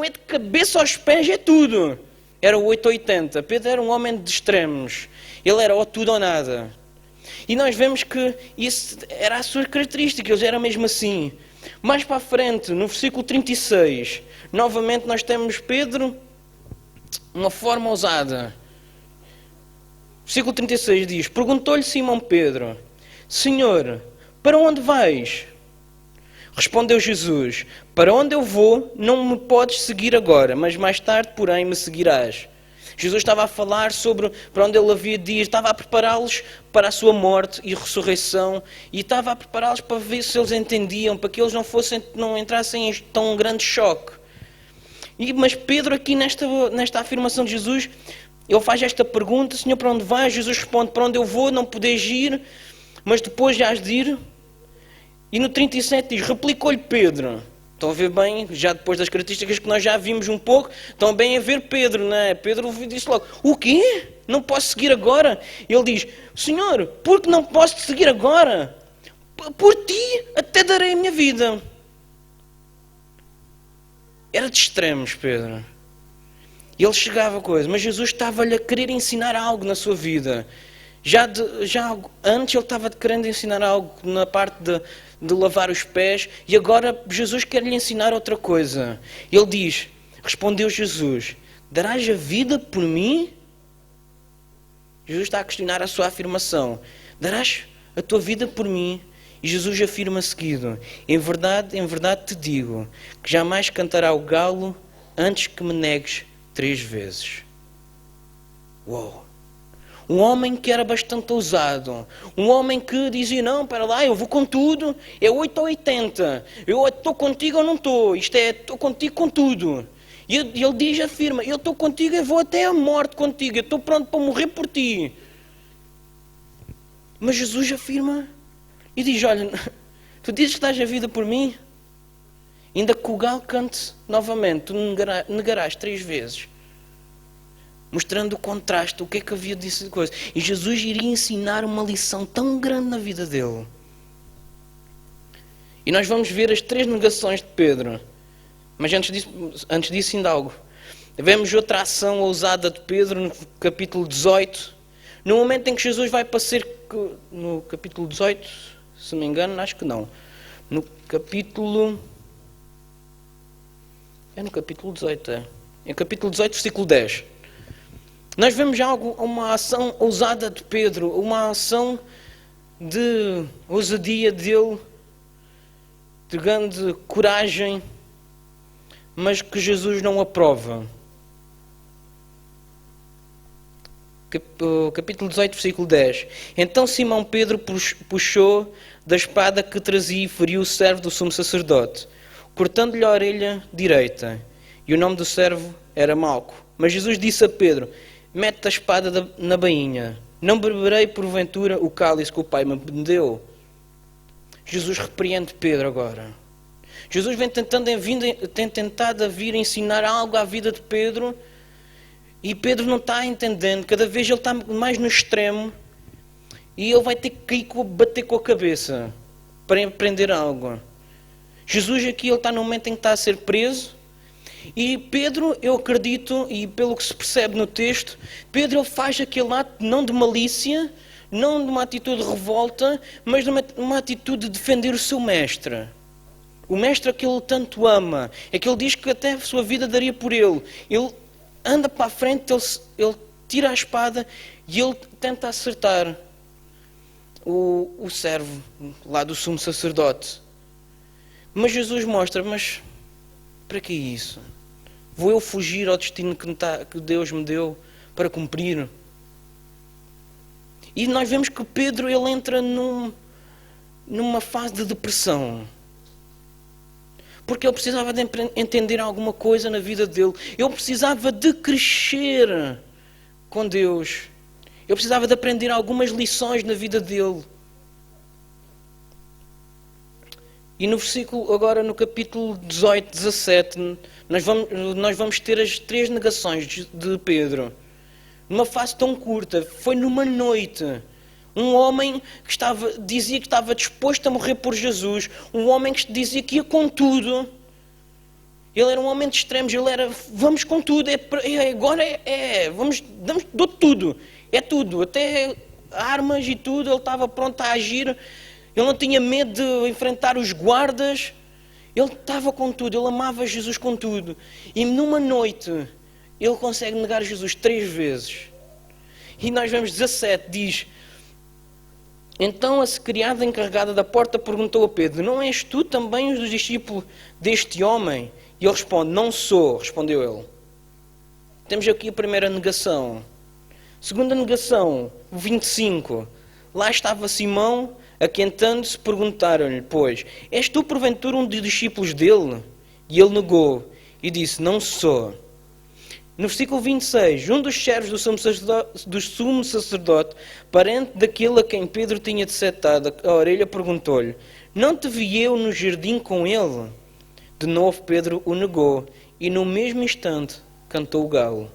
Então é de cabeça aos pés, é tudo. Era o 880. Pedro era um homem de extremos. Ele era ou tudo ou nada. E nós vemos que isso era a sua característica, ele era mesmo assim. Mais para a frente, no versículo 36, novamente nós temos Pedro, uma forma ousada. Versículo 36 diz: perguntou-lhe Simão Pedro: Senhor, para onde vais? Respondeu Jesus: para onde eu vou, não me podes seguir agora, mas mais tarde, porém, me seguirás. Jesus estava a falar sobre para onde ele havia de ir, estava a prepará-los para a sua morte e ressurreição, e estava a prepará-los para ver se eles entendiam, para que eles não entrassem em tão grande choque. Mas Pedro aqui nesta afirmação de Jesus, ele faz esta pergunta: Senhor, para onde vais? Jesus responde: para onde eu vou, não podes ir, mas depois já has de ir. E no 37 diz: replicou-lhe Pedro. Estão a ver bem, já depois das características que nós já vimos um pouco, estão bem a ver Pedro, não é? Pedro disse logo: o quê? Não posso seguir agora? Ele diz: Senhor, por que não posso te seguir agora? Por ti até darei a minha vida. Era de extremos, Pedro. Ele chegava a coisa, mas Jesus estava-lhe a querer ensinar algo na sua vida. Já antes ele estava querendo ensinar algo na parte de lavar os pés, e agora Jesus quer lhe ensinar outra coisa. Ele diz: respondeu Jesus: darás a vida por mim? Jesus está a questionar a sua afirmação: darás a tua vida por mim? E Jesus afirma seguido: em verdade te digo, que jamais cantará o galo antes que me negues 3 vezes. Uou! Um homem que era bastante ousado. Um homem que dizia: não, para lá, eu vou com tudo. É 8 ou 80. Eu estou contigo ou não estou. Estou contigo com tudo. E ele afirma: eu estou contigo e vou até a morte contigo. Eu estou pronto para morrer por ti. Mas Jesus afirma e diz: olha, tu dizes que dás a vida por mim? Ainda que o galo cante novamente, tu negarás 3 vezes. Mostrando o contraste, o que é que havia disso de coisa. E Jesus iria ensinar uma lição tão grande na vida dele. E nós vamos ver as 3 negações de Pedro. Mas antes disso ainda algo. Vemos outra ação ousada de Pedro no capítulo 18. No momento em que Jesus vai para ser... No capítulo 18, se não me engano, acho que não. No capítulo 18, é. Em capítulo 18, versículo 10. Nós vemos já uma ação ousada de Pedro, uma ação de ousadia dele, de grande coragem, mas que Jesus não aprova. Capítulo 18, versículo 10. Então Simão Pedro puxou da espada que trazia e feriu o servo do sumo sacerdote, cortando-lhe a orelha direita. E o nome do servo era Malco. Mas Jesus disse a Pedro: mete a espada na bainha. Não beberei porventura o cálice que o Pai me deu? Jesus repreende Pedro agora. Jesus tem tentado vir ensinar algo à vida de Pedro, e Pedro não está entendendo. Cada vez ele está mais no extremo, e ele vai ter que bater com a cabeça para aprender algo. Jesus aqui ele está no momento em que está a ser preso. E Pedro, eu acredito, e pelo que se percebe no texto, Pedro ele faz aquele ato não de malícia, não de uma atitude de revolta, mas de uma atitude de defender o seu mestre. O mestre a que ele tanto ama, é que ele diz que até a sua vida daria por ele. Ele anda para a frente, ele tira a espada e ele tenta acertar o servo lá do sumo sacerdote. Mas Jesus mostra: mas para que isso? Vou eu fugir ao destino que Deus me deu para cumprir? E nós vemos que Pedro ele entra numa fase de depressão. Porque ele precisava de entender alguma coisa na vida dele. Ele precisava de crescer com Deus. Ele precisava de aprender algumas lições na vida dele. E no versículo, agora no capítulo 18, 17, nós vamos ter as 3 negações de Pedro. Numa fase tão curta. Foi numa noite. Um homem que dizia que estava disposto a morrer por Jesus. Um homem que dizia que ia com tudo. Ele era um homem de extremos, ele era, vamos com tudo, agora dou tudo, é tudo, até armas e tudo, ele estava pronto a agir, ele não tinha medo de enfrentar os guardas, ele estava com tudo, ele amava Jesus com tudo. E numa noite, ele consegue negar Jesus 3 vezes. E nós vemos 17, diz... Então a criada encarregada da porta perguntou a Pedro: não és tu também o discípulo deste homem? E ele responde: não sou, respondeu ele. Temos aqui a primeira negação. Segunda negação, 25. Lá estava Simão, aquentando-se, perguntaram-lhe, pois, és tu porventura um dos discípulos dele? E ele negou e disse: não sou. No versículo 26, um dos servos do sumo sacerdote, parente daquele a quem Pedro tinha deceptado a orelha, perguntou-lhe: não te vi eu no jardim com ele? De novo Pedro o negou, e no mesmo instante cantou o galo.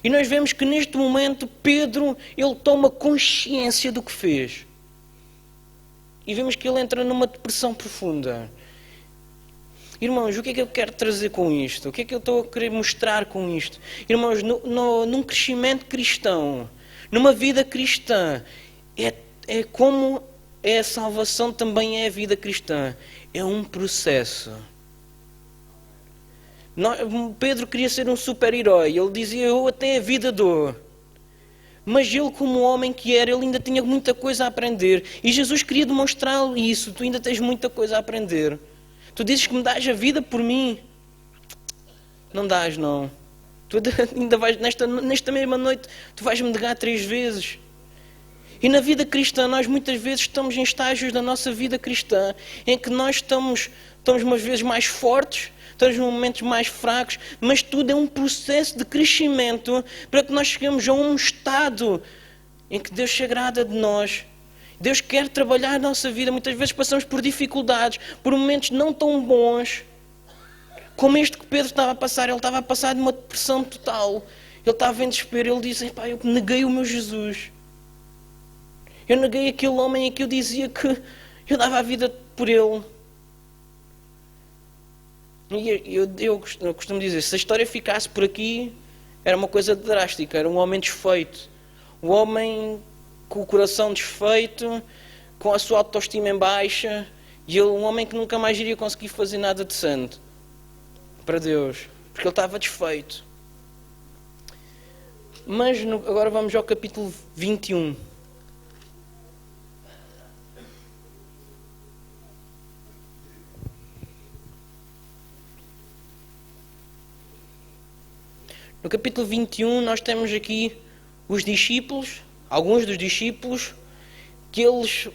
E nós vemos que neste momento Pedro, ele toma consciência do que fez. E vemos que ele entra numa depressão profunda. Irmãos, o que é que eu quero trazer com isto? O que é que eu estou a querer mostrar com isto? Irmãos, num crescimento cristão, numa vida cristã, é como a salvação também é a vida cristã. É um processo. Pedro queria ser um super-herói. Ele dizia: eu até a vida dou. Mas ele, como homem que era, ele ainda tinha muita coisa a aprender. E Jesus queria demonstrar isso. Tu ainda tens muita coisa a aprender. Tu dizes que me dás a vida por mim. Não dás, não. Tu ainda vais, nesta mesma noite, tu vais-me negar 3 vezes. E na vida cristã, nós muitas vezes estamos em estágios da nossa vida cristã, em que nós estamos umas vezes mais fortes, estamos em momentos mais fracos, mas tudo é um processo de crescimento para que nós cheguemos a um estado em que Deus se agrada de nós. Deus quer trabalhar a nossa vida. Muitas vezes passamos por dificuldades, por momentos não tão bons, como este que Pedro estava a passar. Ele estava a passar de uma depressão total. Ele estava em desespero. Ele disse: pá, eu neguei o meu Jesus. Eu neguei aquele homem em que eu dizia que eu dava a vida por ele. E eu costumo dizer, se a história ficasse por aqui, era uma coisa drástica. Era um homem desfeito. Um homem com o coração desfeito, com a sua autoestima em baixa, e ele, um homem que nunca mais iria conseguir fazer nada de santo para Deus, porque ele estava desfeito. Mas agora vamos ao capítulo 21. No capítulo 21 nós temos aqui os discípulos, alguns dos discípulos, que eles,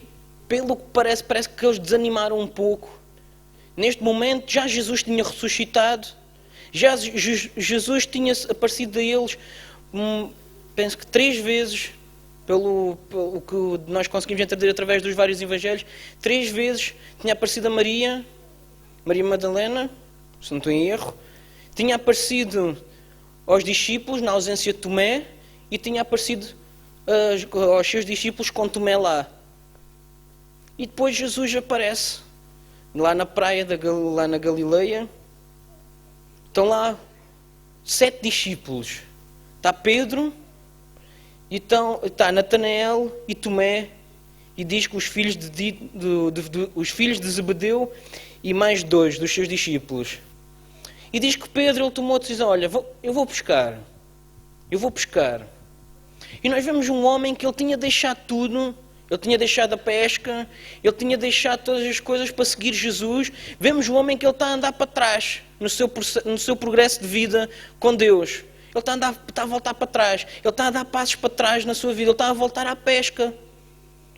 pelo que parece que eles desanimaram um pouco. Neste momento já Jesus tinha ressuscitado, já Jesus tinha aparecido a eles, penso que 3 vezes, pelo que nós conseguimos entender através dos vários evangelhos. 3 vezes tinha aparecido a Maria Madalena, se não estou em erro, tinha aparecido aos discípulos na ausência de Tomé, e tinha aparecido aos seus discípulos com Tomé lá. E depois Jesus aparece lá na praia, lá na Galileia. Estão lá 7 discípulos. Está Pedro, e está Natanael e Tomé, e diz que os filhos de Zebedeu e mais 2 dos seus discípulos. E diz que Pedro, ele tomou a decisão: olha, eu vou pescar. E nós vemos um homem que ele tinha deixado tudo. Ele tinha deixado a pesca, ele tinha deixado todas as coisas para seguir Jesus. Vemos um homem que ele está a andar para trás no seu progresso de vida com Deus. Ele está a voltar para trás. Ele está a dar passos para trás na sua vida. Ele está a voltar à pesca.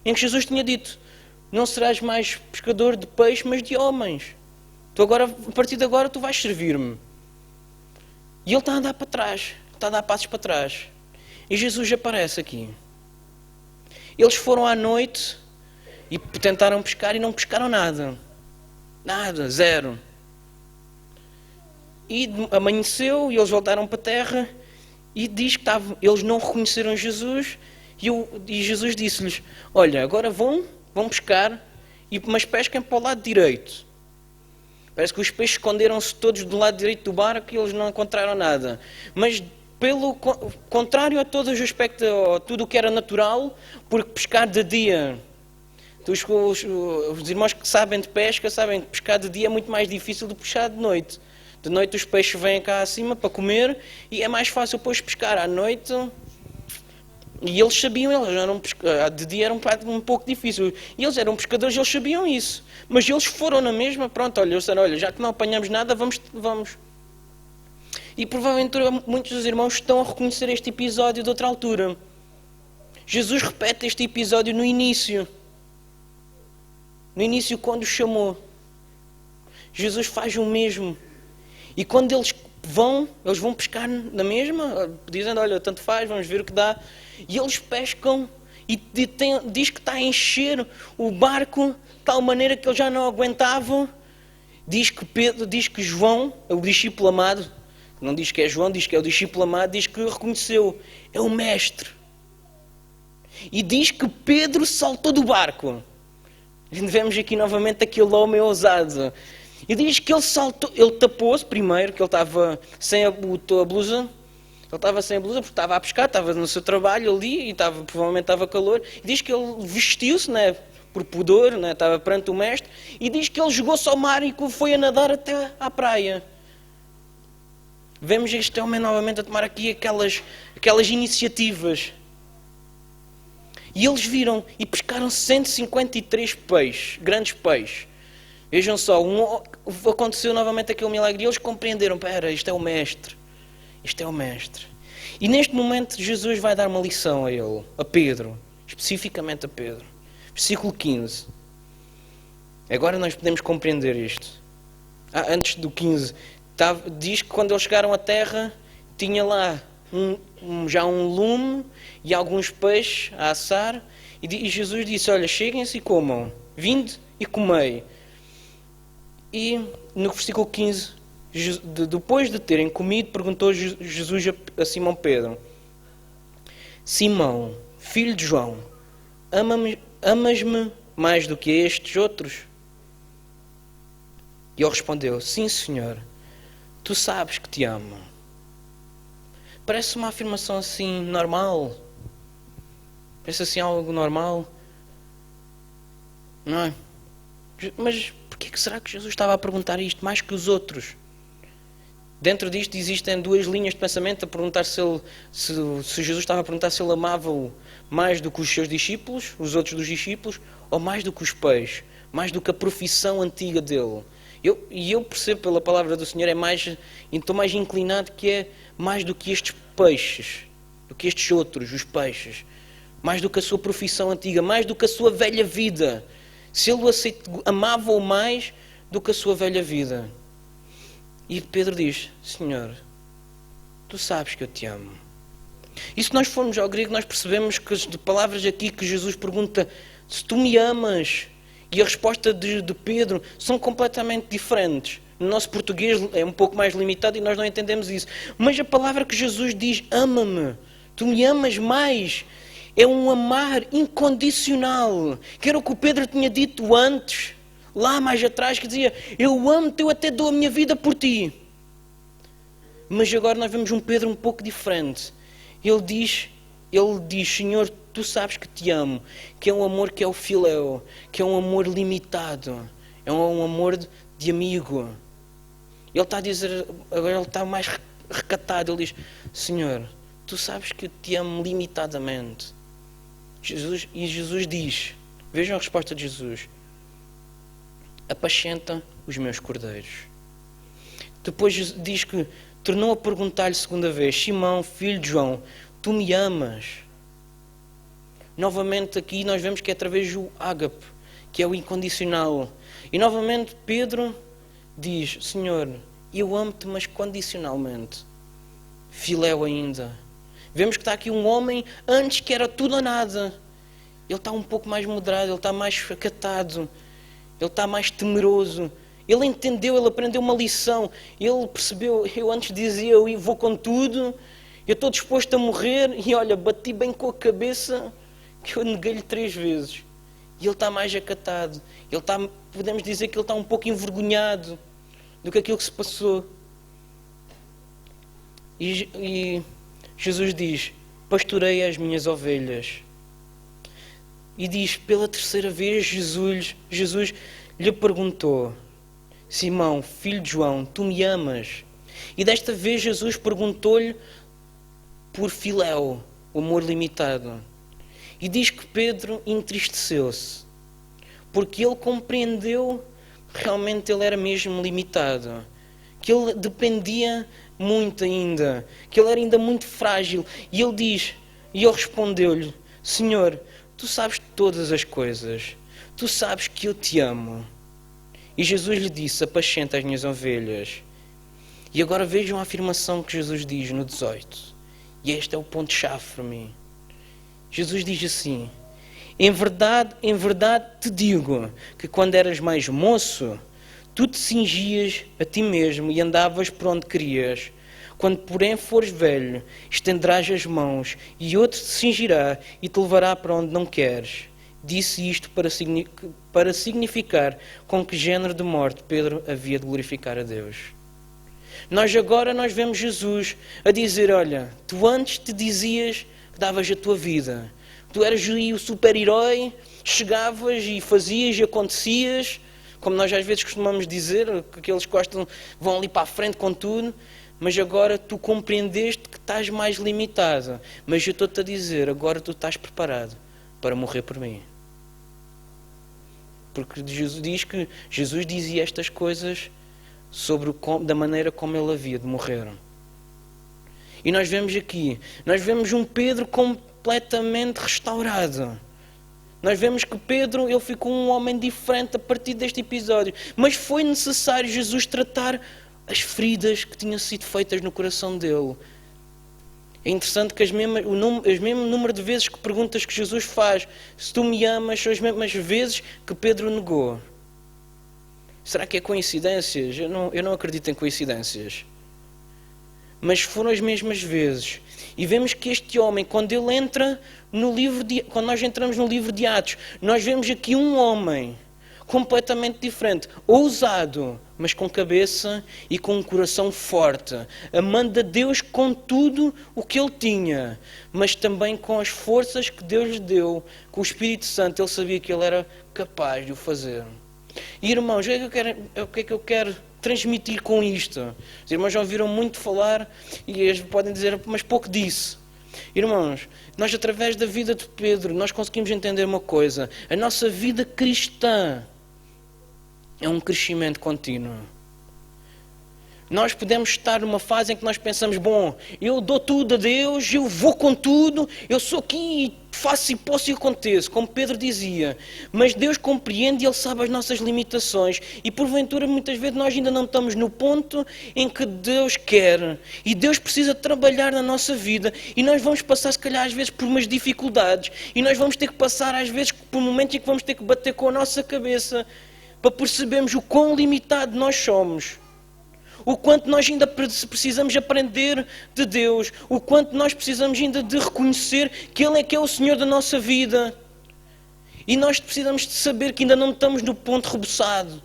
Em que Jesus tinha dito: não serás mais pescador de peixe, mas de homens. A partir de agora tu vais servir-me. E ele está a andar para trás. Está a dar passos para trás. E Jesus aparece aqui. Eles foram à noite e tentaram pescar e não pescaram nada. Nada, 0. E amanheceu e eles voltaram para a terra, e diz que eles não reconheceram Jesus, e Jesus disse-lhes: olha, agora vão pescar, mas pesquem para o lado direito. Parece que os peixes esconderam-se todos do lado direito do barco e eles não encontraram nada. Mas, pelo contrário a todo o aspecto, a tudo o que era natural, porque pescar de dia... Os irmãos que sabem de pesca sabem que pescar de dia é muito mais difícil do que pescar de noite. De noite os peixes vêm cá acima para comer e é mais fácil depois pescar à noite. E eles sabiam, eles eram de dia era um pouco difícil. E eles eram pescadores, eles sabiam isso. Mas eles foram na mesma, pronto, olha, eles disseram, olha, já que não apanhamos nada, vamos. E provavelmente muitos dos irmãos estão a reconhecer este episódio de outra altura. Jesus repete este episódio no início. No início, quando os chamou. Jesus faz o mesmo. E quando eles vão pescar na mesma, dizendo, olha, tanto faz, vamos ver o que dá. E eles pescam e diz que está a encher o barco de tal maneira que eles já não aguentavam. Diz que João, o discípulo amado, não diz que é João, diz que é o discípulo amado, diz que reconheceu, é o mestre. E diz que Pedro saltou do barco. Vemos aqui novamente aquele homem ousado. E diz que ele saltou, ele tapou-se primeiro, que ele estava sem a blusa. Ele estava sem a blusa porque estava a pescar, estava no seu trabalho ali e provavelmente estava calor. E diz que ele vestiu-se, né, por pudor, né, estava perante o mestre. E diz que ele jogou-se ao mar e foi a nadar até à praia. Vemos este homem novamente a tomar aqui aquelas iniciativas. E eles viram e pescaram 153 peixes, grandes peixes. Vejam só, aconteceu novamente aquele milagre e eles compreenderam, espera, isto é o mestre. Isto é o mestre. E neste momento Jesus vai dar uma lição a ele, a Pedro, especificamente a Pedro. Versículo 15. Agora nós podemos compreender isto. Antes do 15, diz que quando eles chegaram à terra, tinha lá já um lume e alguns peixes a assar. E Jesus disse, olha, cheguem-se e comam. Vinde e comei. E no versículo 15, depois de terem comido, perguntou Jesus a Simão Pedro, Simão, filho de João, amas-me mais do que estes outros? E ele respondeu, sim, Senhor, tu sabes que te amo. Parece uma afirmação assim normal. Parece assim algo normal. Não é? Mas porquê que será que Jesus estava a perguntar isto mais que os outros? Dentro disto existem duas linhas de pensamento a perguntar se Jesus estava a perguntar se ele amava-o mais do que os seus discípulos, os outros dos discípulos, ou mais do que os peixes, mais do que a profissão antiga dele. Eu percebo pela palavra do Senhor, estou mais inclinado que é mais do que estes peixes, do que estes outros, os peixes, mais do que a sua profissão antiga, mais do que a sua velha vida. Se ele amava-o mais do que a sua velha vida. E Pedro diz, Senhor, tu sabes que eu te amo. E se nós formos ao grego, nós percebemos que as palavras aqui que Jesus pergunta, se tu me amas, e a resposta de Pedro são completamente diferentes. No nosso português é um pouco mais limitado e nós não entendemos isso. Mas a palavra que Jesus diz, ama-me, tu me amas mais, é um amar incondicional. Que era o que o Pedro tinha dito antes, lá mais atrás, que dizia, eu amo-te, eu até dou a minha vida por ti. Mas agora nós vemos um Pedro um pouco diferente. Ele diz, Senhor, tu sabes que te amo, que é um amor que é o filéu, que é um amor limitado, é um amor de amigo. Ele está a dizer, agora ele está mais recatado, ele diz, Senhor, tu sabes que eu te amo limitadamente. Jesus diz, vejam a resposta de Jesus, apacenta os meus cordeiros. Depois diz que tornou a perguntar-lhe segunda vez, Simão, filho de João, tu me amas? Novamente aqui nós vemos que é através do ágape, que é o incondicional. E novamente Pedro diz, Senhor, eu amo-te, mas condicionalmente. Filéu ainda. Vemos que está aqui um homem, antes que era tudo ou nada. Ele está um pouco mais moderado, ele está mais acatado, ele está mais temeroso. Ele entendeu, ele aprendeu uma lição. Ele percebeu, eu antes dizia, eu vou com tudo, eu estou disposto a morrer, e olha, bati bem com a cabeça, que eu neguei-lhe 3 vezes. E ele está mais acatado. Podemos dizer que ele está um pouco envergonhado. do que aquilo que se passou. E Jesus diz, pastorei as minhas ovelhas. E diz, pela terceira vez, Jesus lhe perguntou, Simão, filho de João, tu me amas? E desta vez Jesus perguntou-lhe por filéu, o amor limitado. E diz que Pedro entristeceu-se, porque ele compreendeu que realmente ele era mesmo limitado, que ele dependia muito ainda, que ele era ainda muito frágil. E ele respondeu-lhe, Senhor, tu sabes todas as coisas, tu sabes que eu te amo. E Jesus lhe disse, apacenta as minhas ovelhas. E agora vejam a afirmação que Jesus diz no 18. E este é o ponto-chave para mim. Jesus diz assim, em verdade te digo, que quando eras mais moço, tu te cingias a ti mesmo e andavas por onde querias. Quando, porém, fores velho, estenderás as mãos e outro te cingirá e te levará para onde não queres. Disse isto para significar com que género de morte Pedro havia de glorificar a Deus. Nós vemos Jesus a dizer, olha, tu antes te dizias que davas a tua vida. Tu eras o super-herói, chegavas e fazias e acontecias, como nós às vezes costumamos dizer, que aqueles que vão ali para a frente com tudo, mas agora tu compreendeste que estás mais limitado. Mas eu estou-te a dizer, agora tu estás preparado para morrer por mim. Porque Jesus dizia estas coisas da maneira como ele havia de morrer. E nós vemos um Pedro completamente restaurado. Nós vemos que Pedro, ele ficou um homem diferente a partir deste episódio. Mas foi necessário Jesus tratar as feridas que tinham sido feitas no coração dele. É interessante que o mesmo número de vezes que perguntas que Jesus faz, se tu me amas, são as mesmas vezes que Pedro negou. Será que é coincidências? Eu não acredito em coincidências. Mas foram as mesmas vezes. E vemos que este homem, quando nós entramos no livro de Atos, nós vemos aqui um homem completamente diferente, ousado, mas com cabeça e com um coração forte, amando a Deus com tudo o que ele tinha, mas também com as forças que Deus lhe deu, com o Espírito Santo, ele sabia que ele era capaz de o fazer. E irmãos, o que é que eu quero transmitir com isto? Os irmãos já ouviram muito falar e eles podem dizer, mas pouco disse. Irmãos, nós através da vida de Pedro, nós conseguimos entender uma coisa. A nossa vida cristã é um crescimento contínuo. Nós podemos estar numa fase em que nós pensamos, bom, eu dou tudo a Deus, eu vou com tudo, eu sou aqui e faço e posso e aconteço, como Pedro dizia. Mas Deus compreende e Ele sabe as nossas limitações. E porventura, muitas vezes, nós ainda não estamos no ponto em que Deus quer. E Deus precisa trabalhar na nossa vida. E nós vamos passar, se calhar, às vezes, por umas dificuldades. E nós vamos ter que passar, às vezes, por momentos em que vamos ter que bater com a nossa cabeça para percebermos o quão limitado nós somos. O quanto nós ainda precisamos aprender de Deus. O quanto nós precisamos ainda de reconhecer que Ele é que é o Senhor da nossa vida. E nós precisamos de saber que ainda não estamos no ponto rebuçado.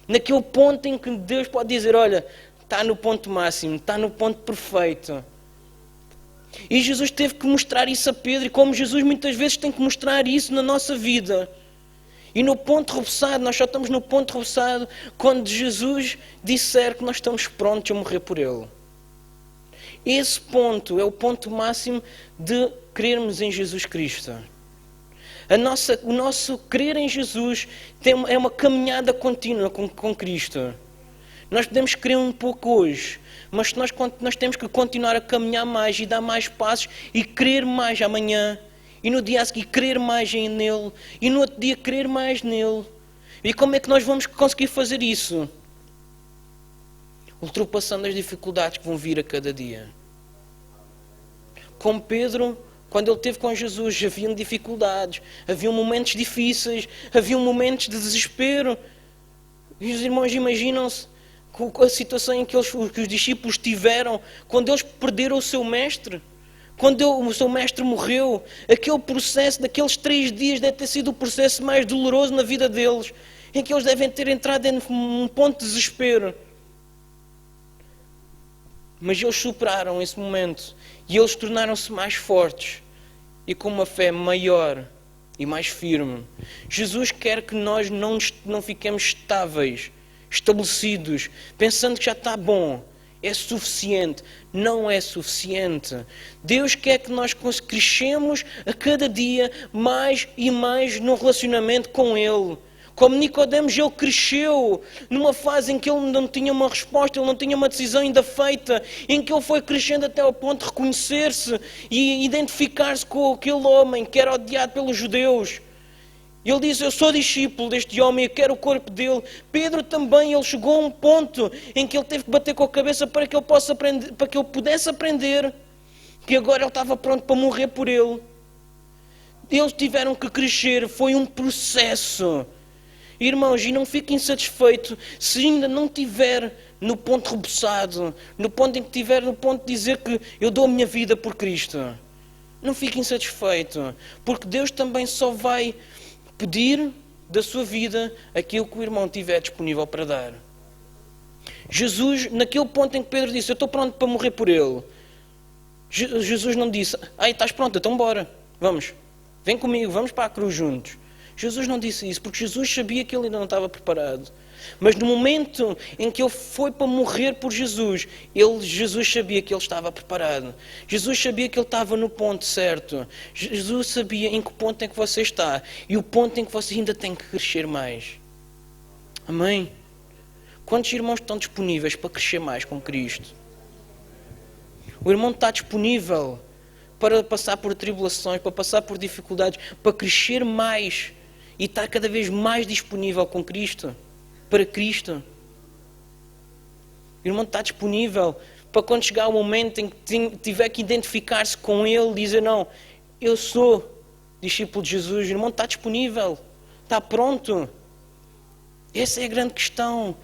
Naquele ponto em que Deus pode dizer, olha, está no ponto máximo, está no ponto perfeito. E Jesus teve que mostrar isso a Pedro. E como Jesus muitas vezes tem que mostrar isso na nossa vida. E no ponto rebuçado, nós só estamos no ponto rebuçado quando Jesus disser que nós estamos prontos a morrer por Ele. Esse ponto é o ponto máximo de crermos em Jesus Cristo. O nosso crer em Jesus é uma caminhada contínua com Cristo. Nós podemos crer um pouco hoje, mas nós temos que continuar a caminhar mais e dar mais passos e crer mais amanhã. E no dia a seguir crer mais nele. E no outro dia crer mais nele. E como é que nós vamos conseguir fazer isso? Ultrapassando as dificuldades que vão vir a cada dia. Como Pedro, quando ele esteve com Jesus, haviam dificuldades. Haviam momentos difíceis. Haviam momentos de desespero. E os irmãos imaginam-se com a situação em que os discípulos tiveram quando eles perderam o seu mestre. Quando o seu mestre morreu, aquele processo daqueles 3 dias deve ter sido o processo mais doloroso na vida deles, em que eles devem ter entrado em um ponto de desespero. Mas eles superaram esse momento e eles tornaram-se mais fortes e com uma fé maior e mais firme. Jesus quer que nós não fiquemos estáveis, estabelecidos, pensando que já está bom, é suficiente. Não é suficiente. Deus quer que nós crescemos a cada dia mais e mais no relacionamento com Ele. Como Nicodemos, ele cresceu numa fase em que ele não tinha uma resposta, ele não tinha uma decisão ainda feita, em que ele foi crescendo até ao ponto de reconhecer-se e identificar-se com aquele homem que era odiado pelos judeus. Ele diz, eu sou discípulo deste homem, eu quero o corpo dele. Pedro também, ele chegou a um ponto em que ele teve que bater com a cabeça para que ele pudesse aprender que agora ele estava pronto para morrer por ele. Eles tiveram que crescer, foi um processo. Irmãos, e não fique insatisfeito se ainda não estiver no ponto rebuçado, no ponto em que estiver no ponto de dizer que eu dou a minha vida por Cristo. Não fique insatisfeito, porque Deus também só vai pedir da sua vida aquilo que o irmão tiver disponível para dar. Jesus, naquele ponto em que Pedro disse, eu estou pronto para morrer por ele, Jesus não disse, estás pronto, então bora, vamos, vem comigo, vamos para a cruz juntos. Jesus não disse isso, porque Jesus sabia que ele ainda não estava preparado. Mas no momento em que ele foi para morrer por Jesus, Jesus sabia que ele estava preparado. Jesus sabia que ele estava no ponto certo. Jesus sabia em que ponto é que você está e o ponto em que você ainda tem que crescer mais. Amém? Quantos irmãos estão disponíveis para crescer mais com Cristo? O irmão está disponível para passar por tribulações, para passar por dificuldades, para crescer mais e estar cada vez mais disponível com Cristo, para Cristo. O irmão está disponível para quando chegar o momento em que tiver que identificar-se com Ele, dizer, não, eu sou discípulo de Jesus. O irmão está disponível, está pronto. Essa é a grande questão.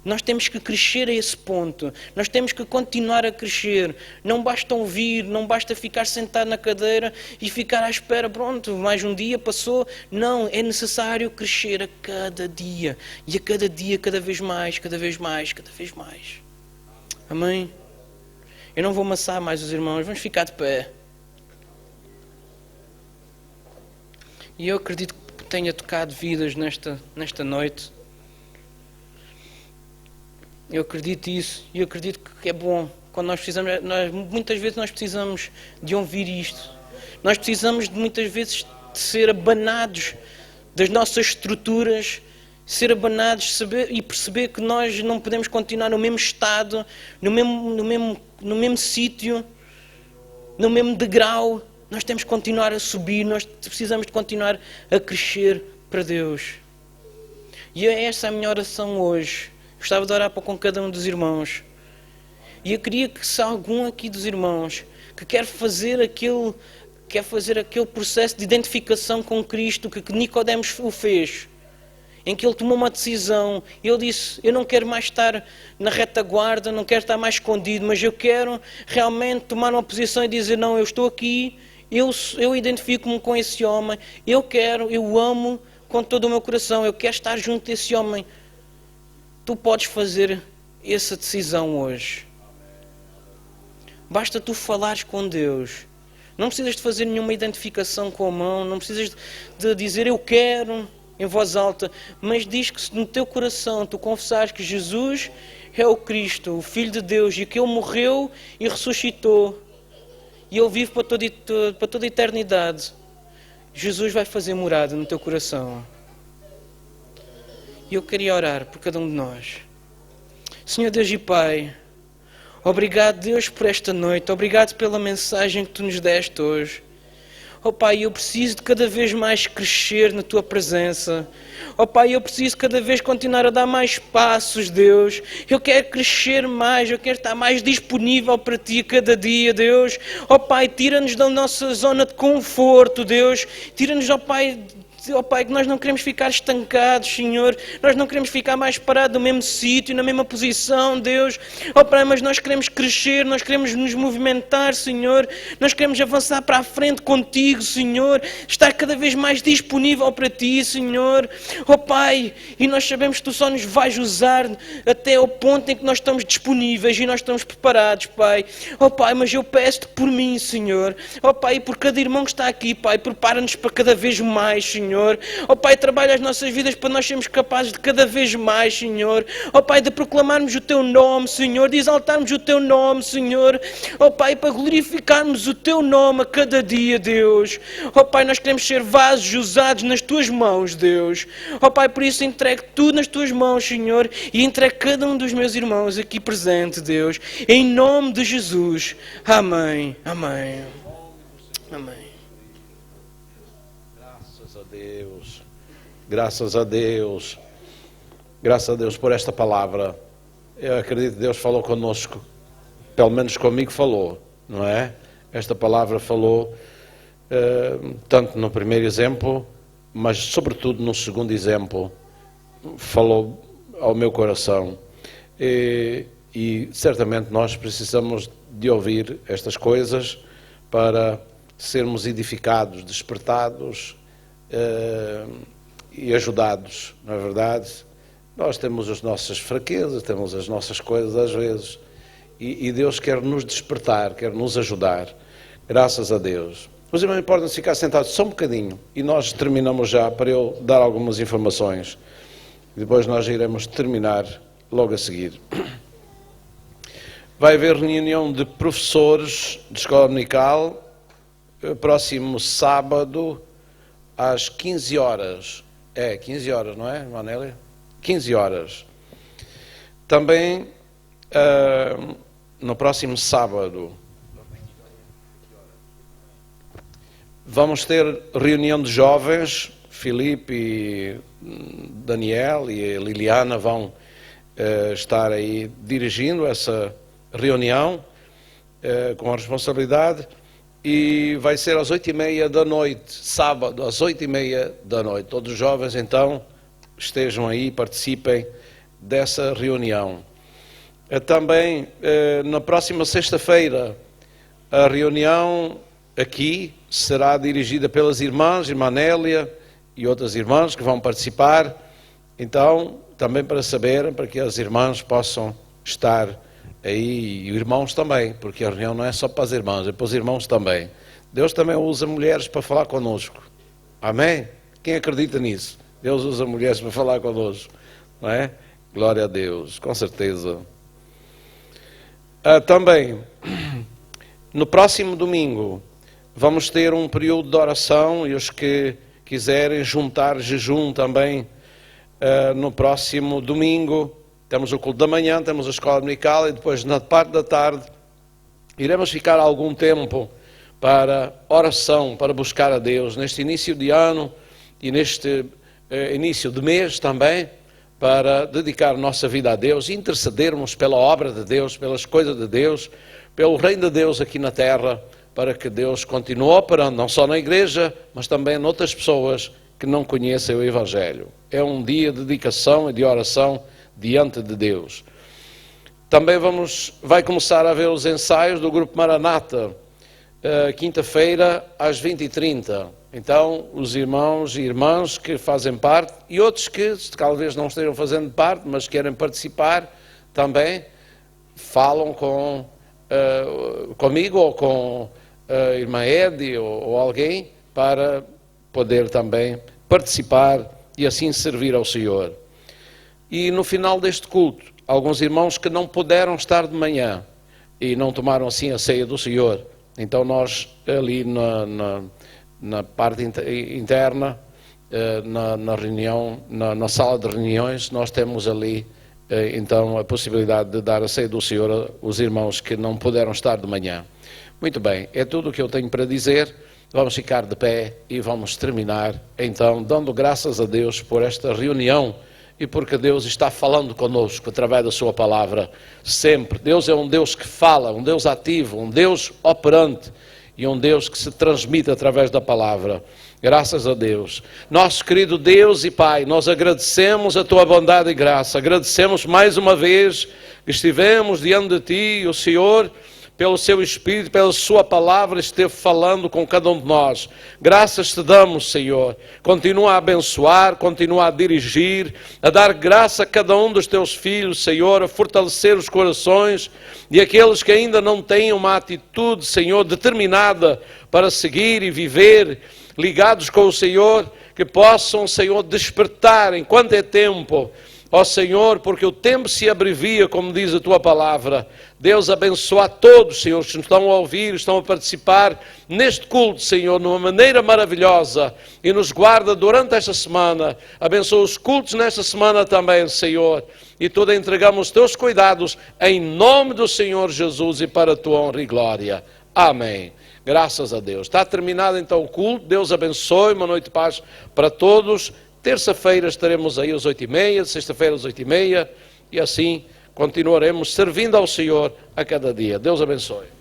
Nós temos que crescer a esse ponto. Nós temos que continuar a crescer. Não basta ouvir, não basta ficar sentado na cadeira e ficar à espera. Pronto, mais um dia passou. Não, é necessário crescer a cada dia. E a cada dia, cada vez mais, cada vez mais, cada vez mais. Amém? Eu não vou amassar mais os irmãos. Vamos ficar de pé. E eu acredito que tenha tocado vidas nesta noite. Eu acredito nisso e eu acredito que é bom. Quando muitas vezes nós precisamos de ouvir isto. Nós precisamos muitas vezes de ser abanados das nossas estruturas, ser abanados e perceber que nós não podemos continuar no mesmo estado, no mesmo sítio, no mesmo degrau. Nós temos que continuar a subir, nós precisamos de continuar a crescer para Deus. E é essa a minha oração hoje. Gostava de orar com cada um dos irmãos. E eu queria que se algum aqui dos irmãos que quer fazer aquele processo de identificação com Cristo que Nicodemos o fez, em que ele tomou uma decisão, ele disse, eu não quero mais estar na retaguarda, não quero estar mais escondido, mas eu quero realmente tomar uma posição e dizer, não, eu estou aqui, eu identifico-me com esse homem, eu o amo com todo o meu coração, eu quero estar junto desse homem. Tu podes fazer essa decisão hoje. Basta tu falares com Deus. Não precisas de fazer nenhuma identificação com a mão, não precisas de dizer eu quero em voz alta, mas diz que se no teu coração tu confessares que Jesus é o Cristo, o Filho de Deus, e que Ele morreu e ressuscitou, e Ele vive para toda a eternidade, Jesus vai fazer morada no teu coração. E eu queria orar por cada um de nós. Senhor Deus e Pai, obrigado Deus por esta noite, obrigado pela mensagem que Tu nos deste hoje. Oh Pai, eu preciso de cada vez mais crescer na Tua presença. Oh Pai, eu preciso cada vez continuar a dar mais passos, Deus. Eu quero crescer mais, eu quero estar mais disponível para Ti cada dia, Deus. Oh Pai, tira-nos da nossa zona de conforto, Deus. Tira-nos, oh Pai, ó Pai, que nós não queremos ficar estancados, Senhor. Nós não queremos ficar mais parados no mesmo sítio, na mesma posição, Deus. Ó Pai, mas nós queremos crescer, nós queremos nos movimentar, Senhor. Nós queremos avançar para a frente contigo, Senhor. Estar cada vez mais disponível para Ti, Senhor. Ó Pai, e nós sabemos que Tu só nos vais usar até ao ponto em que nós estamos disponíveis e nós estamos preparados, Pai. Ó Pai, mas eu peço-Te por mim, Senhor. Ó Pai, e por cada irmão que está aqui, Pai, prepara-nos para cada vez mais, Senhor. Ó Pai, trabalha as nossas vidas para nós sermos capazes de cada vez mais, Senhor. Ó Pai, de proclamarmos o Teu nome, Senhor, de exaltarmos o Teu nome, Senhor. Ó Pai, para glorificarmos o Teu nome a cada dia, Deus. Ó Pai, nós queremos ser vasos usados nas Tuas mãos, Deus. Ó Pai, por isso entrego tudo nas Tuas mãos, Senhor, e entrego cada um dos meus irmãos aqui presente, Deus. Em nome de Jesus. Amém. Amém. Amém. Graças a Deus. Graças a Deus. Graças a Deus por esta palavra. Eu acredito que Deus falou conosco. Pelo menos comigo falou, não é? Esta palavra falou tanto no primeiro exemplo, mas sobretudo no segundo exemplo. Falou ao meu coração. E certamente nós precisamos de ouvir estas coisas para sermos edificados, despertados e ajudados, não é verdade? Nós temos as nossas fraquezas, temos as nossas coisas às vezes, e Deus quer nos despertar, quer nos ajudar, graças a Deus. Os irmãos podem ficar sentados só um bocadinho, e nós terminamos já, para eu dar algumas informações, e depois nós iremos terminar logo a seguir. Vai haver reunião de professores de escola dominical, próximo sábado, às 15 horas. 15 horas, não é, Manélia? 15 horas. Também, no próximo sábado, vamos ter reunião de jovens. Filipe e Daniel e a Liliana vão estar aí dirigindo essa reunião com a responsabilidade, e vai ser às 8h30 da noite, sábado, às 8h30 da noite. Todos os jovens, então, estejam aí, participem dessa reunião. Também, na próxima sexta-feira, a reunião aqui será dirigida pelas irmãs, irmã Nélia e outras irmãs que vão participar. Então, também para saberem, para que as irmãs possam estar aí, e irmãos também, porque a reunião não é só para as irmãs, é para os irmãos também. Deus também usa mulheres para falar connosco. Amém? Quem acredita nisso? Deus usa mulheres para falar connosco, não é? Glória a Deus, com certeza. Também, no próximo domingo, vamos ter um período de oração, e os que quiserem juntar jejum também, no próximo domingo, temos o culto da manhã, temos a escola dominical, e depois na parte da tarde iremos ficar algum tempo para oração, para buscar a Deus, neste início de ano e neste início de mês também, para dedicar a nossa vida a Deus, intercedermos pela obra de Deus, pelas coisas de Deus, pelo reino de Deus aqui na terra, para que Deus continue operando, não só na igreja, mas também em outras pessoas que não conhecem o Evangelho. É um dia de dedicação e de oração diante de Deus. Também vai começar a haver os ensaios do Grupo Maranata, quinta-feira às 20h30. Então, os irmãos e irmãs que fazem parte, e outros que talvez não estejam fazendo parte, mas querem participar também, falam comigo ou com a irmã Edi ou alguém, para poder também participar e assim servir ao Senhor. E no final deste culto, alguns irmãos que não puderam estar de manhã e não tomaram assim a ceia do Senhor, então nós ali na parte interna, na reunião, na sala de reuniões, nós temos ali então a possibilidade de dar a ceia do Senhor aos irmãos que não puderam estar de manhã. Muito bem, é tudo o que eu tenho para dizer. Vamos ficar de pé e vamos terminar então dando graças a Deus por esta reunião, e porque Deus está falando conosco através da sua palavra sempre. Deus é um Deus que fala, um Deus ativo, um Deus operante, e um Deus que se transmite através da palavra. Graças a Deus. Nosso querido Deus e Pai, nós agradecemos a Tua bondade e graça. Agradecemos mais uma vez que estivemos diante de Ti e o Senhor, pelo Seu Espírito, pela Sua Palavra, esteve falando com cada um de nós. Graças Te damos, Senhor. Continua a abençoar, continua a dirigir, a dar graça a cada um dos Teus filhos, Senhor, a fortalecer os corações de aqueles que ainda não têm uma atitude, Senhor, determinada para seguir e viver ligados com o Senhor, que possam, Senhor, despertar enquanto é tempo, ó Senhor, porque o tempo se abrevia, como diz a Tua Palavra. Deus abençoa a todos, Senhor, que estão a ouvir, estão a participar neste culto, Senhor, de uma maneira maravilhosa, e nos guarda durante esta semana. Abençoa os cultos nesta semana também, Senhor, e tudo entregamos os Teus cuidados, em nome do Senhor Jesus e para a Tua honra e glória. Amém. Graças a Deus. Está terminado então o culto. Deus abençoe. Uma noite de paz para todos. Terça-feira estaremos aí às 8h30, sexta-feira às 8h30, e assim continuaremos servindo ao Senhor a cada dia. Deus abençoe.